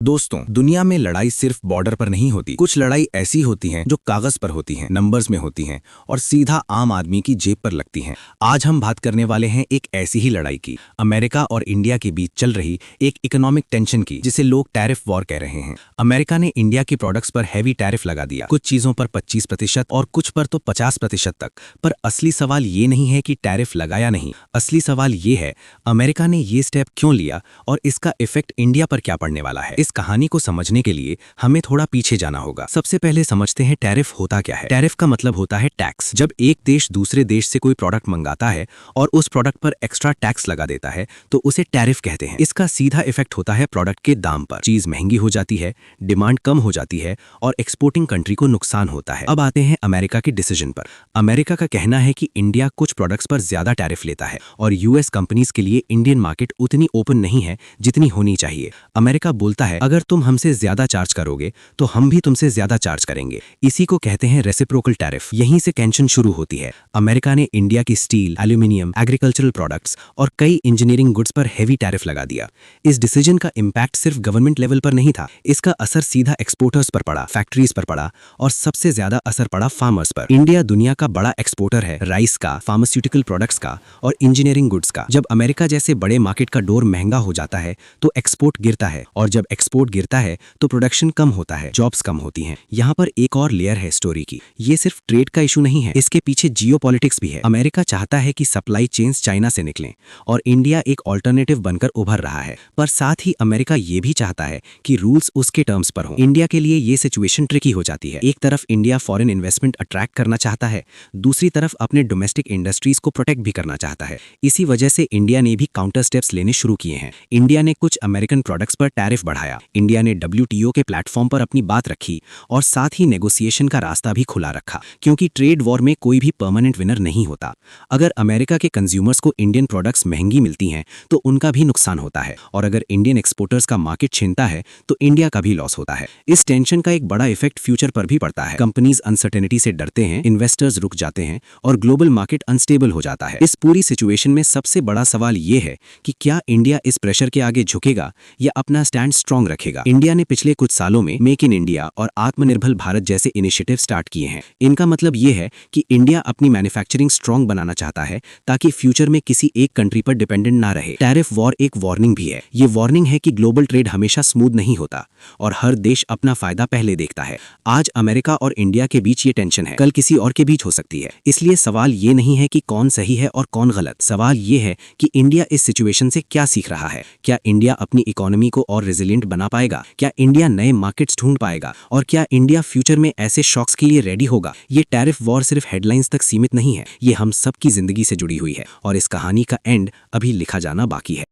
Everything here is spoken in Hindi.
दोस्तों, दुनिया में लड़ाई सिर्फ बॉर्डर पर नहीं होती। कुछ लड़ाई ऐसी होती हैं जो कागज पर होती हैं, नंबर्स में होती हैं और सीधा आम आदमी की जेब पर लगती हैं। आज हम बात करने वाले हैं एक ऐसी ही लड़ाई की, अमेरिका और इंडिया के बीच चल रही एक इकोनॉमिक टेंशन की, जिसे लोग टैरिफ वॉर कह रहे हैं। अमेरिका ने इंडिया के प्रोडक्ट्स पर हैवी टैरिफ लगा दिया, कुछ चीजों पर 25% और कुछ पर तो 50% तक। पर असली सवाल ये नहीं है कि टैरिफ लगाया नहीं, असली सवाल ये है अमेरिका ने ये स्टेप क्यों लिया और इसका इफेक्ट इंडिया पर क्या पड़ने वाला है। इस कहानी को समझने के लिए हमें थोड़ा पीछे जाना होगा। सबसे पहले समझते हैं टैरिफ होता क्या है। टैरिफ का मतलब होता है टैक्स। जब एक देश दूसरे देश से कोई प्रोडक्ट मंगाता है और उस प्रोडक्ट पर एक्स्ट्रा टैक्स लगा देता है तो उसे टैरिफ कहते हैं। इसका सीधा इफेक्ट होता है प्रोडक्ट के दाम पर। चीज महंगी हो जाती है, डिमांड कम हो जाती है और एक्सपोर्टिंग कंट्री को नुकसान होता है। अब आते हैं अमेरिका के डिसीजन पर। अमेरिका का कहना है कि इंडिया कुछ प्रोडक्ट्स पर ज्यादा टैरिफ लेता है और यूएस कंपनीज के लिए इंडियन मार्केट उतनी ओपन नहीं है जितनी होनी चाहिए। अमेरिका बोलता है अगर तुम हमसे ज्यादा चार्ज करोगे तो हम भी तुमसे ज्यादा चार्ज करेंगे। इसी को कहते हैं रेसिप्रोकल टैरिफ। यहीं से टेंशन शुरू होती है। अमेरिका ने इंडिया की स्टील, एल्यूमिनियम, एग्रीकल्चरल प्रोडक्ट्स और कई इंजीनियरिंग गुड्स पर हेवी टैरिफ लगा दिया। इस डिसीजन का इंपैक्ट सिर्फ गवर्नमेंट लेवल पर नहीं था, इसका असर सीधा एक्सपोर्टर्स पर पड़ा, फैक्ट्रीज पर पड़ा और सबसे ज्यादा असर पड़ा फार्मर्स पर। इंडिया दुनिया का बड़ा एक्सपोर्टर है, राइस का, फार्मास्यूटिकल प्रोडक्ट्स का और इंजीनियरिंग गुड्स का। जब अमेरिका जैसे बड़े मार्केट का डोर महंगा हो जाता है तो एक्सपोर्ट गिरता है और जब एक्सपोर्ट गिरता है तो प्रोडक्शन कम होता है, जॉब्स कम होती हैं। यहाँ पर एक और लेयर है स्टोरी की। ये सिर्फ ट्रेड का इशू नहीं है, इसके पीछे जियोपॉलिटिक्स भी है। अमेरिका चाहता है कि सप्लाई चेन्स चाइना से निकलें और इंडिया एक ऑल्टरनेटिव बनकर उभर रहा है। पर साथ ही अमेरिका ये भी चाहता है कि रूल्स उसके टर्म्स पर हों। इंडिया के लिए ये सिचुएशन ट्रिकी हो जाती है। एक तरफ इंडिया फॉरेन इन्वेस्टमेंट अट्रैक्ट करना चाहता है, दूसरी तरफ अपने डोमेस्टिक इंडस्ट्रीज को प्रोटेक्ट भी करना चाहता है। इसी वजह से इंडिया ने भी काउंटर स्टेप्स लेने शुरू किए हैं। इंडिया ने कुछ अमेरिकन प्रोडक्ट्स पर टैरिफ बढ़ाया। इंडिया ने WTO के प्लेटफॉर्म पर अपनी बात रखी और साथ ही नेगोशिएशन का रास्ता भी खुला रखा, क्योंकि ट्रेड वॉर में कोई भी परमानेंट विनर नहीं होता। अगर अमेरिका के कंज्यूमर्स को इंडियन प्रोडक्ट्स महंगी मिलती हैं तो उनका भी नुकसान होता है और अगर इंडियन एक्सपोर्टर्स का मार्केट छिनता है तो इंडिया का भी लॉस होता है। इस टेंशन का एक बड़ा इफेक्ट फ्यूचर पर भी पड़ता है। कंपनीज अनसर्टेनिटी से डरते हैं, इन्वेस्टर्स रुक जाते हैं और ग्लोबल मार्केट अनस्टेबल हो जाता है। इस पूरी सिचुएशन में सबसे बड़ा सवाल ये है कि क्या इंडिया इस प्रेशर के आगे झुकेगा या अपना स्टैंड स्ट्रांग रखेगा। इंडिया ने पिछले कुछ सालों में मेक इन इंडिया और आत्मनिर्भर भारत जैसे इनिशिएटिव स्टार्ट किए हैं। इनका मतलब ये है कि इंडिया अपनी मैन्युफैक्चरिंग स्ट्रांग बनाना चाहता है ताकि फ्यूचर में किसी एक कंट्री पर डिपेंडेंट ना रहे। टैरिफ वॉर एक वार्निंग भी है। ये वार्निंग है कि ग्लोबल ट्रेड हमेशा स्मूथ नहीं होता और हर देश अपना फायदा पहले देखता है। आज अमेरिका और इंडिया के बीच ये टेंशन है, कल किसी और के बीच हो सकती है। इसलिए सवाल ये नहीं है कि कौन सही है और कौन गलत, सवाल ये है कि इंडिया इस सिचुएशन से क्या सीख रहा है। क्या इंडिया अपनी इकोनॉमी को और रेजिलिएंट बना पाएगा? क्या इंडिया नए मार्केट्स ढूंढ पाएगा? और क्या इंडिया फ्यूचर में ऐसे शॉक्स के लिए रेडी होगा? ये टैरिफ वॉर सिर्फ हेडलाइंस तक सीमित नहीं है, ये हम सब की जिंदगी से जुड़ी हुई है और इस कहानी का एंड अभी लिखा जाना बाकी है।